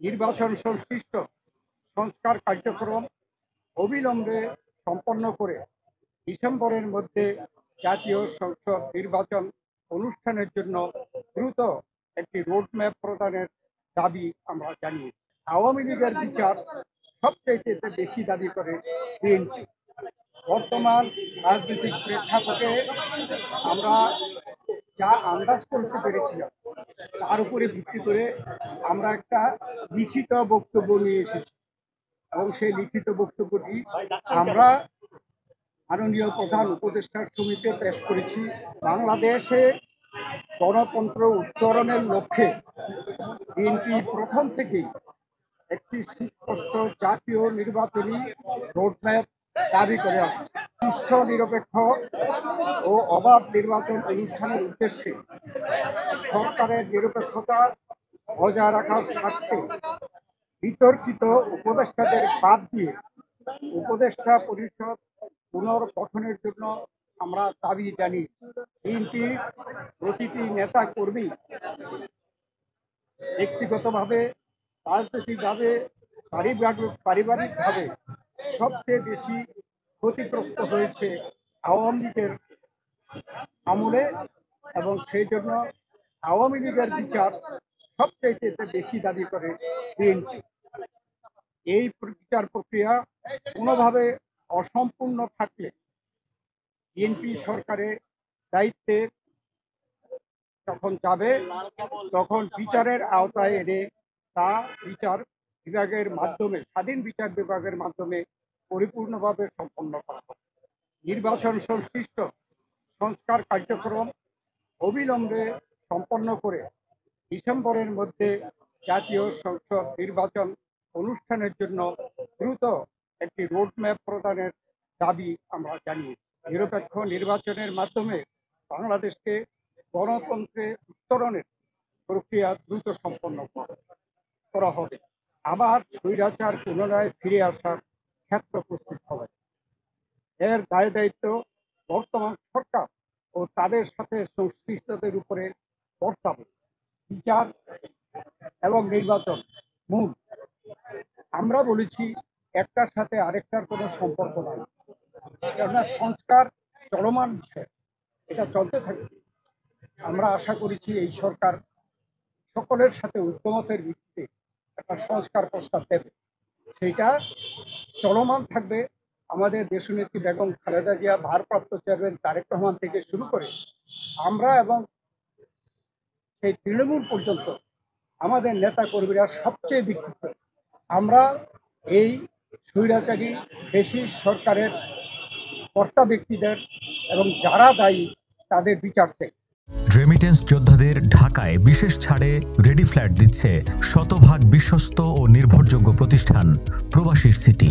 নির্বাচন সংশ্লিষ্ট সংস্কার কার্যক্রম অবিলম্বে সম্পন্ন করে ডিসেম্বরের মধ্যে জাতীয় সংসদ নির্বাচন অনুষ্ঠানের জন্য দ্রুত একটি রোডম্যাপ প্রদানের দাবি আমরা জানিয়েছি। আওয়ামী লীগের বিচার সবচেয়ে বেশি দাবি করে বিএনপি। বর্তমান রাজনৈতিক প্রেক্ষাপটে আমরা যা আন্দাজ করতে পেরেছিলাম তার উপরে ভিত্তি করে আমরা একটা লিখিত বক্তব্য নিয়ে এসেছি এবং সেই লিখিত বক্তব্যটি আমরা মাননীয় প্রধান উপদেষ্টার সমিতিতে পেশ করেছি। বাংলাদেশে গণতন্ত্র উত্তরণের লক্ষ্যে বিএনপি প্রথম থেকেই একটি সুস্পষ্ট জাতীয় নির্বাচনী রোডম্যাপ দাবি করে আসছে। সুষ্ঠু, নিরপেক্ষ ও অবাধ নির্বাচন অনুষ্ঠানের উদ্দেশ্যে সরকারের নিরপেক্ষতা বজায় রাখার স্বার্থে বিতর্কিত উপদেষ্টাদের বাদ দিয়ে উপদেষ্টা পরিষদ পুনর্গঠনের জন্য আমরা দাবি জানি। বিএনপি প্রতিটি নেতা কর্মী ব্যক্তিগতভাবে, রাজনৈতিকভাবে, পারিবারিকভাবে সবচেয়ে বেশি ক্ষতিগ্রস্ত হয়েছে আওয়ামী লীগের আমলে এবং সেই জন্য আওয়ামী লীগের বিচার সবচেয়ে বেশি দাবি করে বিএনপি। এই বিচার প্রক্রিয়া কোনোভাবে অসম্পূর্ণ থাকলে বিএনপি সরকারের দায়িত্বে যখন যাবে তখন বিচারের আওতায় এনে তা বিচার বিভাগের মাধ্যমে, স্বাধীন বিচার বিভাগের মাধ্যমে পরিপূর্ণভাবে সম্পন্ন করা হবে। নির্বাচন সংশ্লিষ্ট সংস্কার কার্যক্রম অবিলম্বে সম্পন্ন করে ডিসেম্বরের মধ্যে জাতীয় সংসদ নির্বাচন অনুষ্ঠানের জন্য দ্রুত একটি রোডম্যাপ প্রদানের দাবি আমরা জানিয়েছি। নিরপেক্ষ নির্বাচনের মাধ্যমে বাংলাদেশকে গণতন্ত্রে উত্তরণের প্রক্রিয়া দ্রুত সম্পন্ন করা হবে। আবার স্বৈরাচার পুনরায় ফিরে আসার ক্ষেত্র প্রস্তুত হবে। এর দায় দায়িত্ব বর্তমান সরকার ও তাদের সাথে সংশ্লিষ্টদের উপরে বর্তাবে। বিচার এবং নির্বাচন মূল। আমরা বলেছি একটার সাথে আরেকটার কোনো সম্পর্ক নাই, কেননা সংস্কার চলমান বিষয়, এটা চলতে থাকবে। আমরা আশা করেছি এই সরকার সকলের সাথে ঐক্যমতের ভিত্তিতে একটা সংস্কার প্রস্তাব দেবে, সেইটা চলমান থাকবে। আমাদের দেশনেত্রী বেগম খালেদা জিয়া, ভারপ্রাপ্ত চেয়ারম্যান তারেক রহমান থেকে শুরু করে আমরা এবং সেই তৃণমূল পর্যন্ত আমাদের নেতা কর্মীরা সবচেয়ে বিক্ষুব্ধ। আমরা এই স্বৈরাচারী ফ্যাসিস্ট সরকারের কর্তা ব্যক্তিদের এবং যারা দায়ী তাদের বিচার চাই। রেমিটেন্স যোদ্ধাদের ঢাকায় বিশেষ ছাড়ে রেডি ফ্ল্যাট দিচ্ছে শতভাগ বিশ্বস্ত ও নির্ভরযোগ্য প্রতিষ্ঠান প্রবাসীর সিটি।